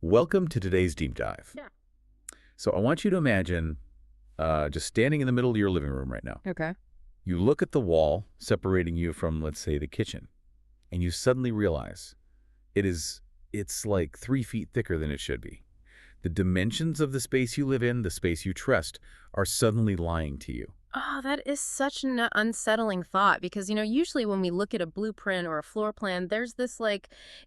Welcome to today's deep dive. Yeah. So I want you to imagine just standing in the middle of your living room right now. Okay. You look at the wall separating you from, let's say, the kitchen, and you suddenly realize it's like 3 feet thicker than it should be. The dimensions of the space you live in, the space you trust, are suddenly lying to you. Oh, that is such an unsettling thought because, usually when we look at a blueprint or a floor plan, there's this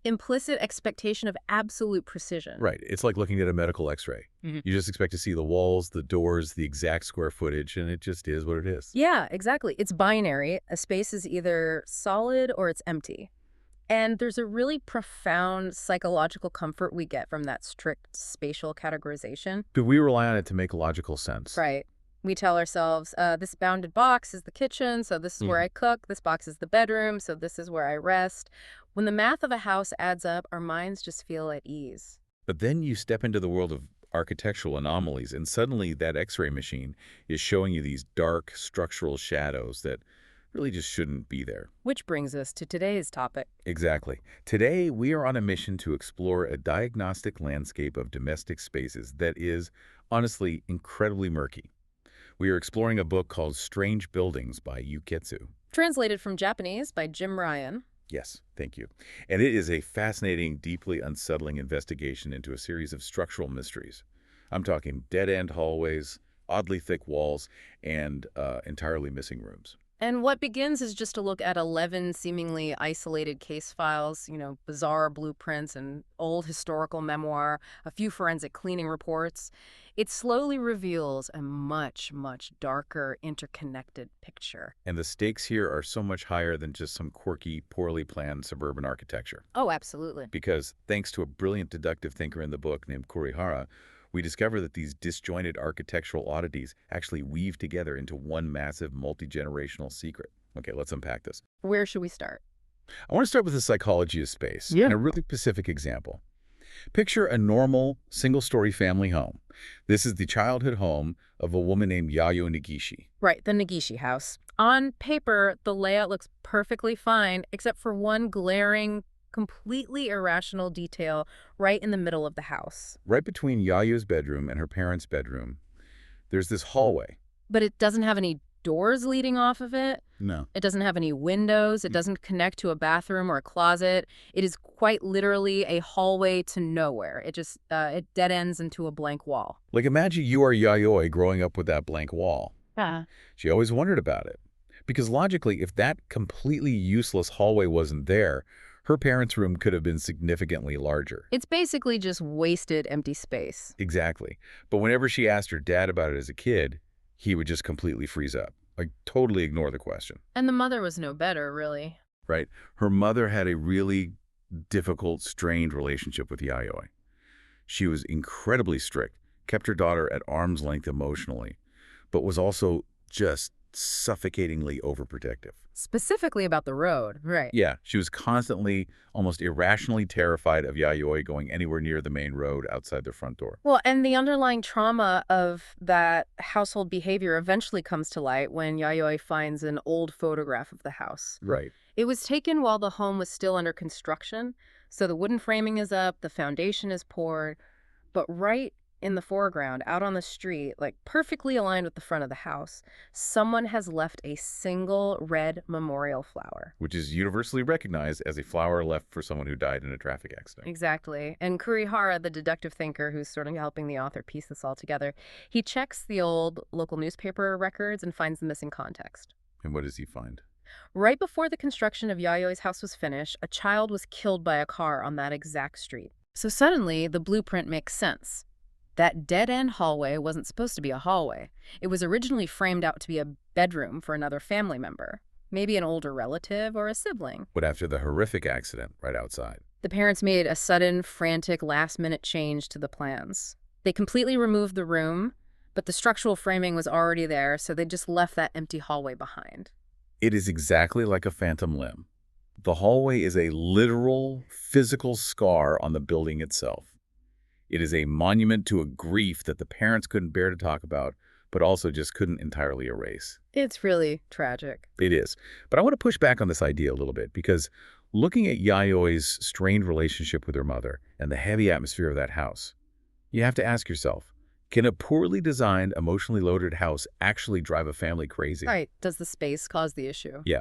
implicit expectation of absolute precision. Right. It's like looking at a medical x-ray. Mhm. You just expect to see the walls, the doors, the exact square footage, and it just is what it is. Yeah, exactly. It's binary. A space is either solid or it's empty. And there's a really profound psychological comfort we get from that strict spatial categorization. Do we rely on it to make logical sense? Right. We tell ourselves, this bounded box is the kitchen, so this is where I cook. This box is the bedroom, so this is where I rest. When the math of a house adds up, our minds just feel at ease. But then you step into the world of architectural anomalies, and suddenly that x-ray machine is showing you these dark structural shadows that really just shouldn't be there. Which brings us to today's topic. Exactly. Today, we are on a mission to explore a diagnostic landscape of domestic spaces that is, honestly, incredibly murky. We are exploring a book called Strange Buildings by Uketsu. Translated from Japanese by Jim Ryan. Yes, thank you. And it is a fascinating, deeply unsettling investigation into a series of structural mysteries. I'm talking dead-end hallways, oddly thick walls, and entirely missing rooms. And what begins is just a look at 11 seemingly isolated case files, bizarre blueprints, and old historical memoir, a few forensic cleaning reports. It slowly reveals a much, much darker, interconnected picture. And the stakes here are so much higher than just some quirky, poorly planned suburban architecture. Oh, absolutely. Because thanks to a brilliant deductive thinker in the book named Kurihara, we discover that these disjointed architectural oddities actually weave together into one massive multi-generational secret. Okay, let's unpack this. Where should we start? I want to start with the psychology of space Yeah. and a really specific example. Picture a normal single-story family home. This is the childhood home of a woman named Yayoi Negishi. Right, the Negishi house. On paper, the layout looks perfectly fine, except for one glaring, completely irrational detail right in the middle of the house. Right between Yayo's bedroom and her parents' bedroom, there's this hallway. But it doesn't have any doors leading off of it. No. It doesn't have any windows. It doesn't connect to a bathroom or a closet. It is quite literally a hallway to nowhere. It dead ends into a blank wall. Like imagine you are Yayoi growing up with that blank wall. Yeah. She always wondered about it. Because logically, if that completely useless hallway wasn't there, her parents' room could have been significantly larger. It's basically just wasted empty space. Exactly. But whenever she asked her dad about it as a kid, he would just completely freeze up, like totally ignore the question. And the mother was no better, really. Right? Her mother had a really difficult, strained relationship with Yayoi. She was incredibly strict, kept her daughter at arm's length emotionally, but was also just suffocatingly overprotective. Specifically about the road, right. Yeah, she was constantly, almost irrationally terrified of Yayoi going anywhere near the main road outside their front door. Well, and the underlying trauma of that household behavior eventually comes to light when Yayoi finds an old photograph of the house. Right. It was taken while the home was still under construction, so the wooden framing is up, the foundation is poured, but right in the foreground, out on the street, perfectly aligned with the front of the house, someone has left a single red memorial flower. Which is universally recognized as a flower left for someone who died in a traffic accident. Exactly. And Kurihara, the deductive thinker who's sort of helping the author piece this all together, he checks the old local newspaper records and finds the missing context. And what does he find? Right before the construction of Yayoi's house was finished, a child was killed by a car on that exact street. So suddenly, the blueprint makes sense. That dead-end hallway wasn't supposed to be a hallway. It was originally framed out to be a bedroom for another family member, maybe an older relative or a sibling. But after the horrific accident right outside. The parents made a sudden, frantic, last-minute change to the plans. They completely removed the room, but the structural framing was already there, so they just left that empty hallway behind. It is exactly like a phantom limb. The hallway is a literal, physical scar on the building itself. It is a monument to a grief that the parents couldn't bear to talk about, but also just couldn't entirely erase. It's really tragic. It is. But I want to push back on this idea a little bit because Looking at Yayoi's strained relationship with her mother and the heavy atmosphere of that house, you have to ask yourself, can a poorly designed, emotionally loaded house actually drive a family crazy? Right. Does the space cause the issue? Yeah.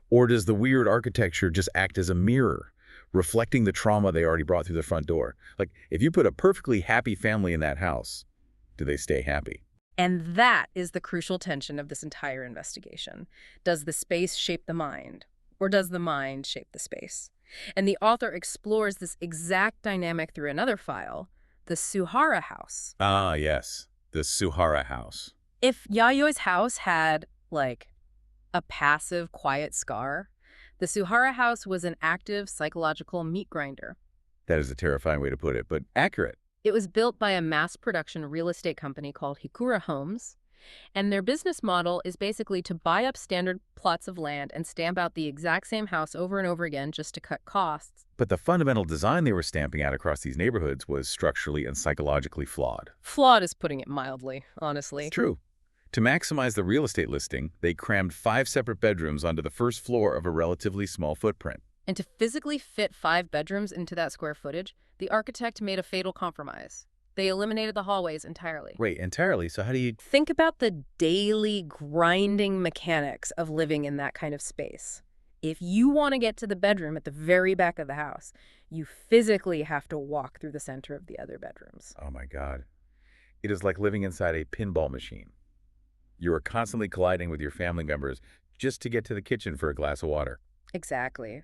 Or does the weird architecture just act as a mirror, reflecting the trauma they already brought through the front door? Like, if you put a perfectly happy family in that house, do they stay happy? And that is the crucial tension of this entire investigation. Does the space shape the mind? Or does the mind shape the space? And the author explores this exact dynamic through another file, the Suhara house. Ah, yes. The Suhara house. If Yayoi's house had, like, a passive, quiet scar, the Suhara house was an active psychological meat grinder. That is a terrifying way to put it, but accurate. It was built by a mass-production real estate company called Hikura Homes, and their business model is basically to buy up standard plots of land and stamp out the exact same house over and over again just to cut costs. But the fundamental design they were stamping out across these neighborhoods was structurally and psychologically flawed. Flawed is putting it mildly, honestly. It's true. To maximize the real estate listing, they crammed 5 separate bedrooms onto the first floor of a relatively small footprint. And to physically fit 5 bedrooms into that square footage, the architect made a fatal compromise. They eliminated the hallways entirely. Wait, entirely? So how do you... Think about the daily grinding mechanics of living in that kind of space. If you want to get to the bedroom at the very back of the house, you physically have to walk through the center of the other bedrooms. Oh my God. It is like living inside a pinball machine. You are constantly colliding with your family members just to get to the kitchen for a glass of water. Exactly.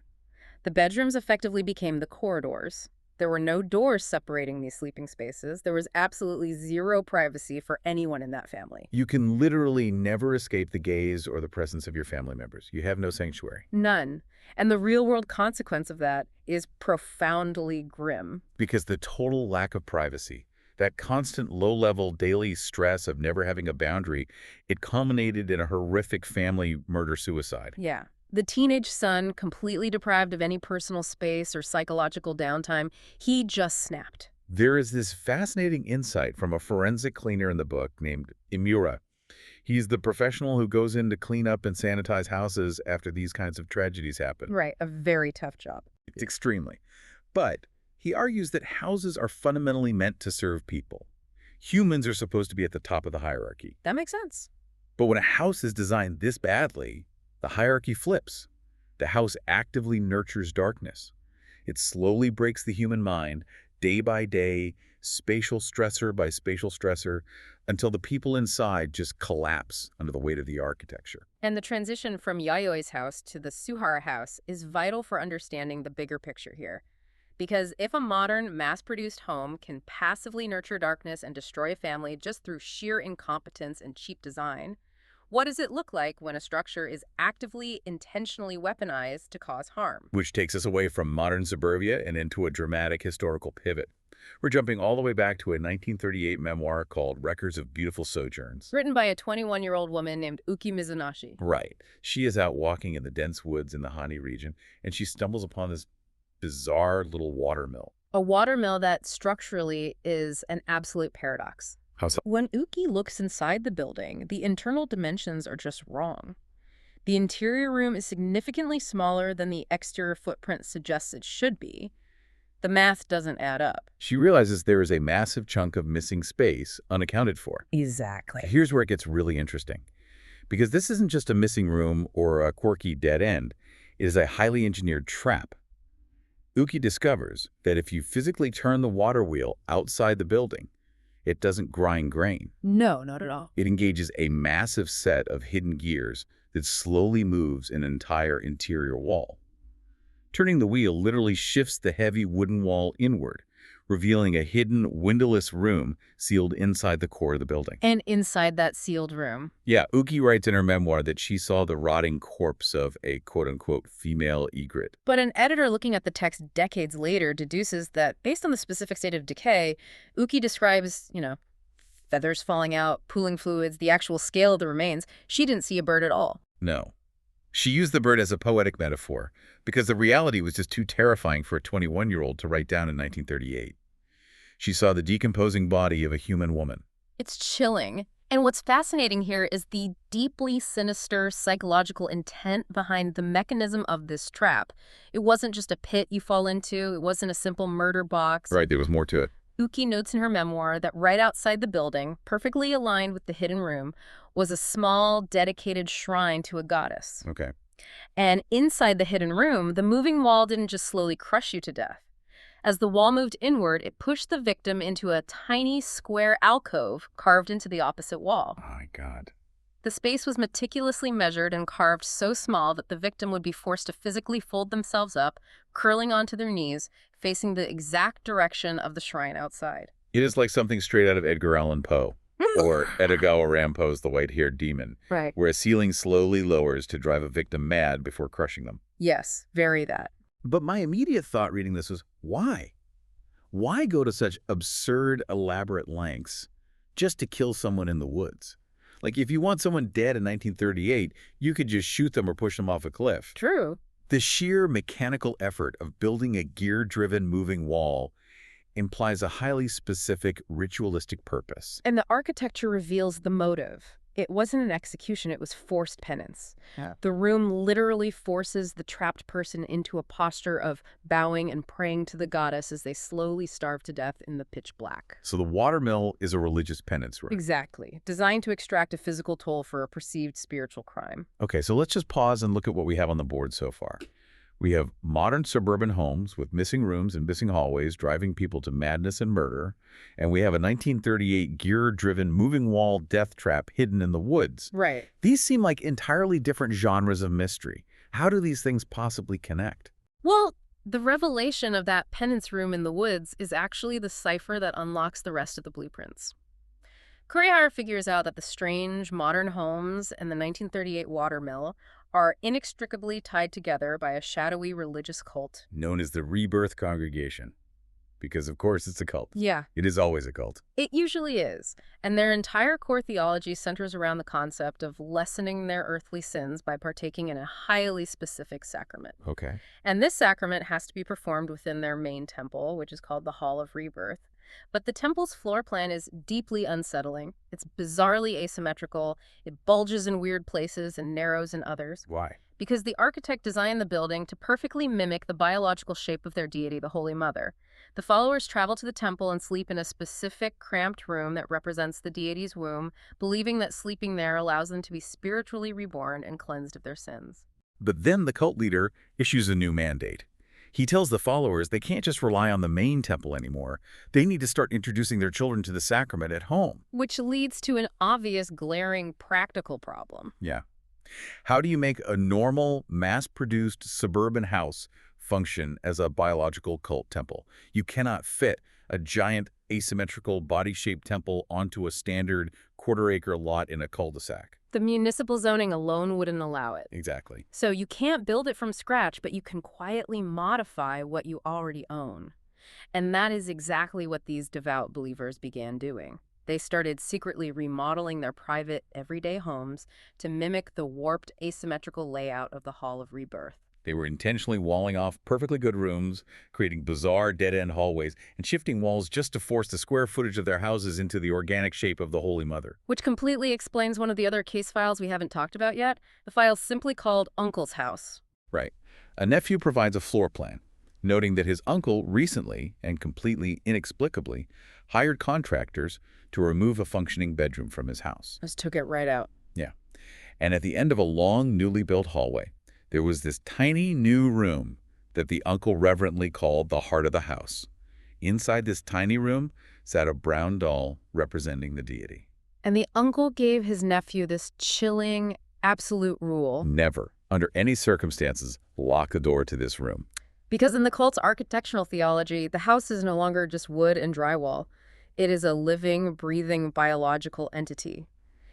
The bedrooms effectively became the corridors. There were no doors separating these sleeping spaces. There was absolutely zero privacy for anyone in that family. You can literally never escape the gaze or the presence of your family members. You have no sanctuary. None. And the real-world consequence of that is profoundly grim. Because the total lack of privacy, that constant low-level daily stress of never having a boundary, it culminated in a horrific family murder-suicide. Yeah. The teenage son, completely deprived of any personal space or psychological downtime, he just snapped. There is this fascinating insight from a forensic cleaner in the book named Imura. He's the professional who goes in to clean up and sanitize houses after these kinds of tragedies happen. Right, a very tough job. It's extremely. But he argues that houses are fundamentally meant to serve people. Humans are supposed to be at the top of the hierarchy. That makes sense. But when a house is designed this badly, the hierarchy flips. The house actively nurtures darkness. It slowly breaks the human mind, day by day, spatial stressor by spatial stressor, until the people inside just collapse under the weight of the architecture. And the transition from Yayoi's house to the Suhara house is vital for understanding the bigger picture here. Because if a modern, mass-produced home can passively nurture darkness and destroy a family just through sheer incompetence and cheap design, what does it look like when a structure is actively, intentionally weaponized to cause harm? Which takes us away from modern suburbia and into a dramatic historical pivot. We're jumping all the way back to a 1938 memoir called Records of Beautiful Sojourns. Written by a 21-year-old woman named Uki Mizunashi. Right. She is out walking in the dense woods in the Hani region, and she stumbles upon this bizarre little watermill. A watermill that structurally is an absolute paradox. How so? When Uki looks inside the building, the internal dimensions are just wrong. The interior room is significantly smaller than the exterior footprint suggests it should be. The math doesn't add up. She realizes there is a massive chunk of missing space unaccounted for. Exactly. Here's where it gets really interesting. Because this isn't just a missing room or a quirky dead end. It is a highly engineered trap. Uki discovers that if you physically turn the water wheel outside the building, it doesn't grind grain. No, not at all. It engages a massive set of hidden gears that slowly moves an entire interior wall. Turning the wheel literally shifts the heavy wooden wall inward, revealing a hidden, windowless room sealed inside the core of the building. And inside that sealed room. Yeah, Uki writes in her memoir that she saw the rotting corpse of a quote-unquote female egret. But an editor looking at the text decades later deduces that, based on the specific state of decay, Uki describes, feathers falling out, pooling fluids, the actual scale of the remains. She didn't see a bird at all. No. She used the bird as a poetic metaphor because the reality was just too terrifying for a 21-year-old to write down in 1938. She saw the decomposing body of a human woman. It's chilling. And what's fascinating here is the deeply sinister psychological intent behind the mechanism of this trap. It wasn't just a pit you fall into. It wasn't a simple murder box. Right, there was more to it. Uki notes in her memoir that right outside the building, perfectly aligned with the hidden room, was a small, dedicated shrine to a goddess. Okay. And inside the hidden room, the moving wall didn't just slowly crush you to death. As the wall moved inward, it pushed the victim into a tiny square alcove carved into the opposite wall. Oh, my God. The space was meticulously measured and carved so small that the victim would be forced to physically fold themselves up, curling onto their knees, facing the exact direction of the shrine outside. It is like something straight out of Edgar Allan Poe or Edogawa Rampo's The White-Haired Demon, Right. where a ceiling slowly lowers to drive a victim mad before crushing them. Yes, very that. But my immediate thought reading this was, why? Why go to such absurd, elaborate lengths just to kill someone in the woods? Like, if you want someone dead in 1938, you could just shoot them or push them off a cliff. True. The sheer mechanical effort of building a gear-driven moving wall implies a highly specific ritualistic purpose. And the architecture reveals the motive. It wasn't an execution, it was forced penance. Yeah. The room literally forces the trapped person into a posture of bowing and praying to the goddess as they slowly starve to death in the pitch black. So the watermill is a religious penance room. Exactly. Designed to extract a physical toll for a perceived spiritual crime. Okay, so let's just pause and look at what we have on the board so far. We have modern suburban homes with missing rooms and missing hallways driving people to madness and murder. And we have a 1938 gear-driven moving wall death trap hidden in the woods. Right. These seem like entirely different genres of mystery. How do these things possibly connect? Well, the revelation of that penance room in the woods is actually the cipher that unlocks the rest of the blueprints. Kurihara figures out that the strange modern homes and the 1938 watermill are inextricably tied together by a shadowy religious cult. Known as the Rebirth Congregation. Because, of course, it's a cult. Yeah. It is always a cult. It usually is. And their entire core theology centers around the concept of lessening their earthly sins by partaking in a highly specific sacrament. Okay. And this sacrament has to be performed within their main temple, which is called the Hall of Rebirth. But the temple's floor plan is deeply unsettling. It's bizarrely asymmetrical. It bulges in weird places and narrows in others. Why? Because the architect designed the building to perfectly mimic the biological shape of their deity, the Holy Mother. The followers travel to the temple and sleep in a specific cramped room that represents the deity's womb, believing that sleeping there allows them to be spiritually reborn and cleansed of their sins. But then the cult leader issues a new mandate. He tells the followers they can't just rely on the main temple anymore. They need to start introducing their children to the sacrament at home. Which leads to an obvious, glaring practical problem. Yeah. How do you make a normal, mass-produced suburban house function as a biological cult temple? You cannot fit a giant, asymmetrical, body-shaped temple onto a standard quarter-acre lot in a cul-de-sac. The municipal zoning alone wouldn't allow it. Exactly. So you can't build it from scratch, but you can quietly modify what you already own. And that is exactly what these devout believers began doing. They started secretly remodeling their private, everyday homes to mimic the warped, asymmetrical layout of the Hall of Rebirth. They were intentionally walling off perfectly good rooms, creating bizarre dead-end hallways, and shifting walls just to force the square footage of their houses into the organic shape of the Holy Mother. Which completely explains one of the other case files we haven't talked about yet. The file's simply called Uncle's House. Right. A nephew provides a floor plan, noting that his uncle recently, and completely inexplicably, hired contractors to remove a functioning bedroom from his house. Just took it right out. Yeah. And at the end of a long, newly built hallway, there was this tiny new room that the uncle reverently called the heart of the house. Inside this tiny room sat a brown doll representing the deity. And the uncle gave his nephew this chilling, absolute rule. Never, under any circumstances, lock the door to this room. Because in the cult's architectural theology, the house is no longer just wood and drywall. It is a living, breathing, biological entity.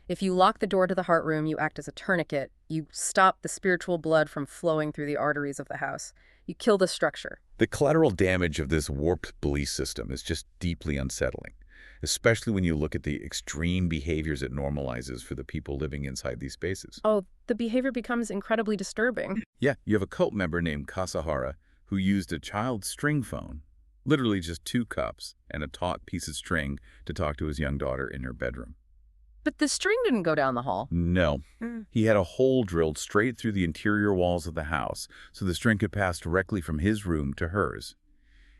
If you lock the door to the heart room, you act as a tourniquet. You stop the spiritual blood from flowing through the arteries of the house. You kill the structure. The collateral damage of this warped belief system is just deeply unsettling, especially when you look at the extreme behaviors it normalizes for the people living inside these spaces. Oh, the behavior becomes incredibly disturbing. Yeah, you have a cult member named Kasahara who used a child's string phone, literally just 2 cups and a taut piece of string, to talk to his young daughter in her bedroom. But the string didn't go down the hall. No. Hmm. He had a hole drilled straight through the interior walls of the house so the string could pass directly from his room to hers.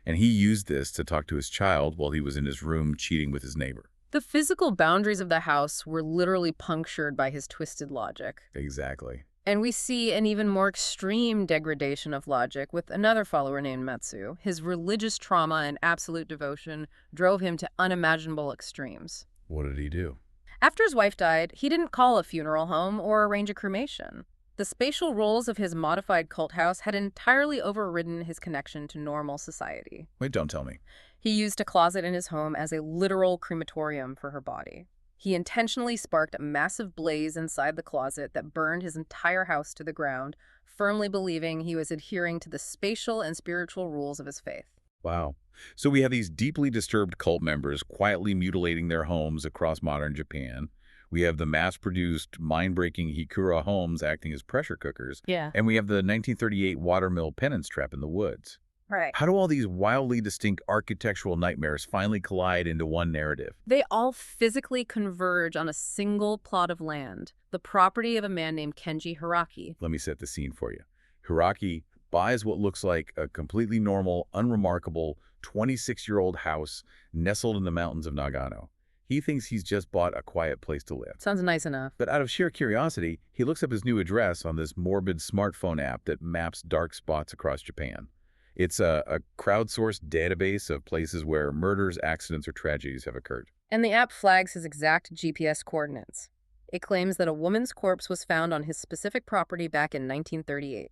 And he used this to talk to his child while he was in his room cheating with his neighbor. The physical boundaries of the house were literally punctured by his twisted logic. Exactly. And we see an even more extreme degradation of logic with another follower named Matsu. His religious trauma and absolute devotion drove him to unimaginable extremes. What did he do? After his wife died, he didn't call a funeral home or arrange a cremation. The spatial roles of his modified cult house had entirely overridden his connection to normal society. Wait, don't tell me. He used a closet in his home as a literal crematorium for her body. He intentionally sparked a massive blaze inside the closet that burned his entire house to the ground, firmly believing he was adhering to the spatial and spiritual rules of his faith. Wow. So we have these deeply disturbed cult members quietly mutilating their homes across modern Japan. We have the mass-produced, mind-breaking Hikura homes acting as pressure cookers. Yeah. And we have the 1938 watermill penance trap in the woods. Right. How do all these wildly distinct architectural nightmares finally collide into one narrative? They all physically converge on a single plot of land, the property of a man named Kenji Hiraki. Let me set the scene for you. Hiraki buys what looks like a completely normal, unremarkable 26-year-old house nestled in the mountains of Nagano. He thinks he's just bought a quiet place to live. Sounds nice enough. But out of sheer curiosity, he looks up his new address on this morbid smartphone app that maps dark spots across Japan. It's a crowdsourced database of places where murders, accidents, or tragedies have occurred. And the app flags his exact GPS coordinates. It claims that a woman's corpse was found on his specific property back in 1938.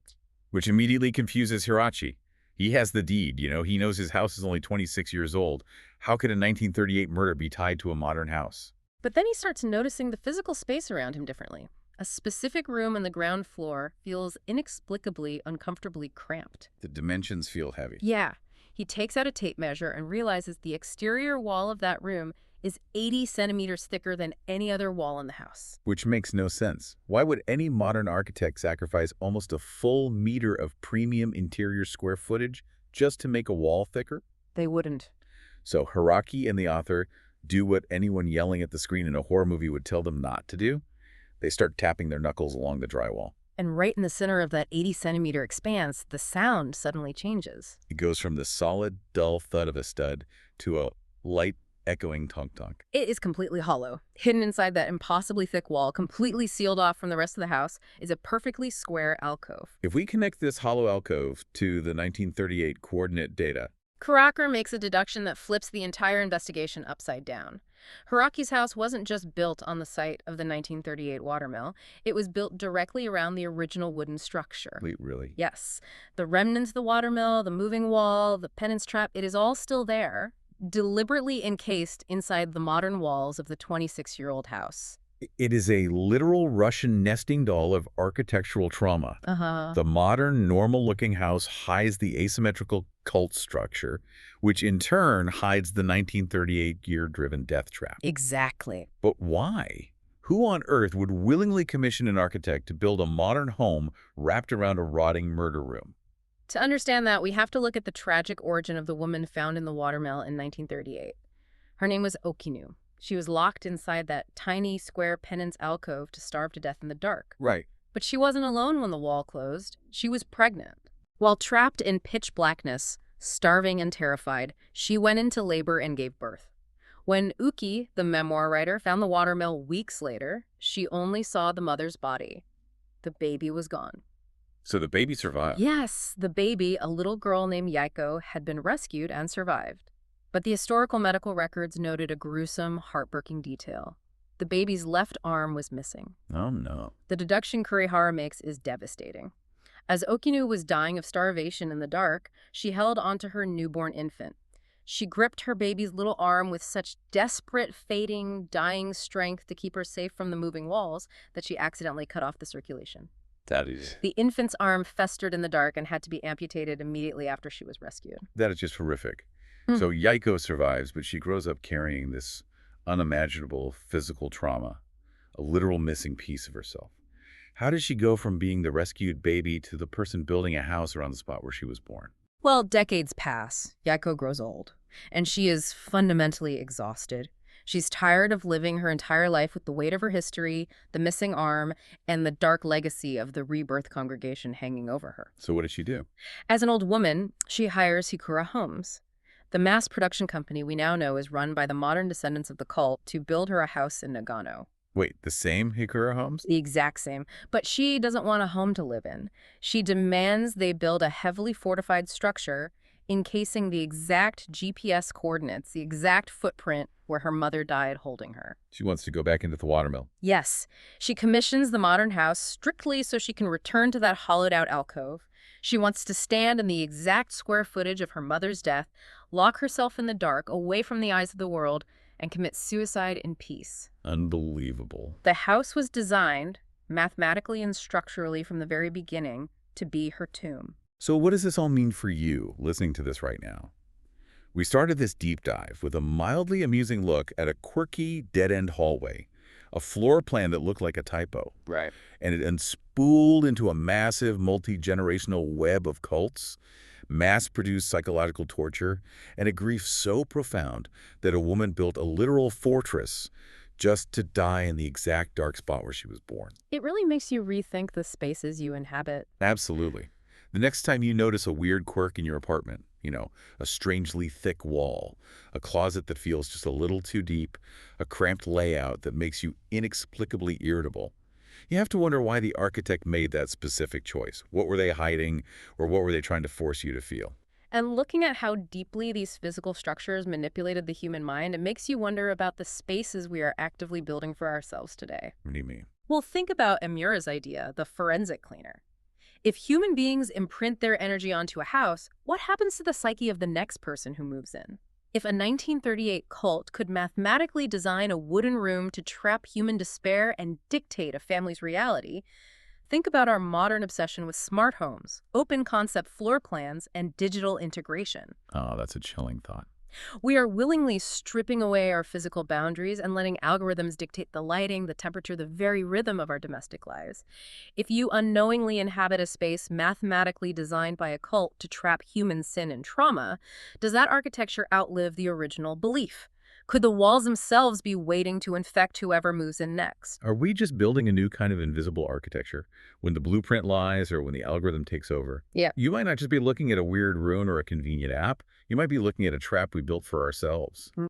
Which immediately confuses Hirachi. He has the deed, he knows his house is only 26 years old. How could a 1938 murder be tied to a modern house? But then he starts noticing the physical space around him differently. A specific room on the ground floor feels inexplicably, uncomfortably cramped. The dimensions feel heavy. Yeah. He takes out a tape measure and realizes the exterior wall of that room is 80 centimeters thicker than any other wall in the house. Which makes no sense. Why would any modern architect sacrifice almost a full meter of premium interior square footage just to make a wall thicker? They wouldn't. So Hiraki and the author do what anyone yelling at the screen in a horror movie would tell them not to do. They start tapping their knuckles along the drywall. And right in the center of that 80-centimeter expanse, the sound suddenly changes. It goes from the solid, dull thud of a stud to a light, echoing tonk-tonk. It is completely hollow. Hidden inside that impossibly thick wall, completely sealed off from the rest of the house, is a perfectly square alcove. If we connect this hollow alcove to the 1938 coordinate data, Karaker makes a deduction that flips the entire investigation upside down. Hiraki's house wasn't just built on the site of the 1938 watermill. It was built directly around the original wooden structure. wait, really? Yes. The remnants of the watermill, the moving wall, the penance trap, it is all still there, deliberately encased inside the modern walls of the 26-year-old house. It is a literal Russian nesting doll of architectural trauma. The modern, normal-looking house hides the asymmetrical cult structure, which in turn hides the 1938 gear-driven death trap. Exactly. But why? Who on earth would willingly commission an architect to build a modern home wrapped around a rotting murder room? To understand that, we have to look at the tragic origin of the woman found in the watermill in 1938. Her name was Okinu. She was locked inside that tiny square penance alcove to starve to death in the dark. Right. But she wasn't alone when the wall closed. She was pregnant. While trapped in pitch blackness, starving and terrified, she went into labor and gave birth. When Uki, the memoir writer, found the watermill weeks later, she only saw the mother's body. The baby was gone. So the baby survived. Yes, the baby, a little girl named Yaiko, had been rescued and survived. But the historical medical records noted a gruesome, heartbreaking detail. The baby's left arm was missing. Oh, no. The deduction Kurihara makes is devastating. As Okinu was dying of starvation in the dark, she held onto her newborn infant. She gripped her baby's little arm with such desperate, fading, dying strength to keep her safe from the moving walls that she accidentally cut off the circulation. That is infant's arm festered in the dark and had to be amputated immediately after she was rescued. just horrific. So Yaiko survives, but she grows up carrying this unimaginable physical trauma, a literal missing piece of herself. How did she go from being the rescued baby to the person building a house around the spot where she was born? Well, decades pass. Yaiko grows old, and she is fundamentally exhausted. She's tired of living her entire life with the weight of her history, the missing arm, and the dark legacy of the rebirth congregation hanging over her. So what did she do? As an old woman, she hires Hikura Homes. The mass production company we now know is run by the modern descendants of the cult to build her a house in Nagano. Wait, the same Hikura Homes? The exact same. But she doesn't want a home to live in. She demands they build a heavily fortified structure encasing the exact GPS coordinates, the exact footprint where her mother died holding her. She wants to go back into the watermill. Yes, she commissions the modern house strictly so she can return to that hollowed-out alcove. She wants to stand in the exact square footage of her mother's death, lock herself in the dark, away from the eyes of the world, and commit suicide in peace. Unbelievable. The house was designed, mathematically and structurally from the very beginning, to be her tomb. So what does this all mean for you, listening to this right now? We started this deep dive with a mildly amusing look at a quirky, dead-end hallway, a floor plan that looked like a typo. Right. And it unspooled into a massive, multi-generational web of cults, mass-produced psychological torture, and a grief so profound that a woman built a literal fortress just to die in the exact dark spot where she was born. It really makes you rethink the spaces you inhabit. Absolutely. The next time you notice a weird quirk in your apartment, a strangely thick wall, a closet that feels just a little too deep, a cramped layout that makes you inexplicably irritable, you have to wonder why the architect made that specific choice. What were they hiding, or what were they trying to force you to feel? And looking at how deeply these physical structures manipulated the human mind, it makes you wonder about the spaces we are actively building for ourselves today. What do you mean? Well, think about Amura's idea, the forensic cleaner. If human beings imprint their energy onto a house, what happens to the psyche of the next person who moves in? If a 1938 cult could mathematically design a wooden room to trap human despair and dictate a family's reality, think about our modern obsession with smart homes, open concept floor plans, and digital integration. Oh, that's a chilling thought. We are willingly stripping away our physical boundaries and letting algorithms dictate the lighting, the temperature, the very rhythm of our domestic lives. If you unknowingly inhabit a space mathematically designed by a cult to trap human sin and trauma, does that architecture outlive the original belief? Could the walls themselves be waiting to infect whoever moves in next? Are we just building a new kind of invisible architecture when the blueprint lies or when the algorithm takes over? Yeah. You might not just be looking at a weird ruin or a convenient app. You might be looking at a trap we built for ourselves.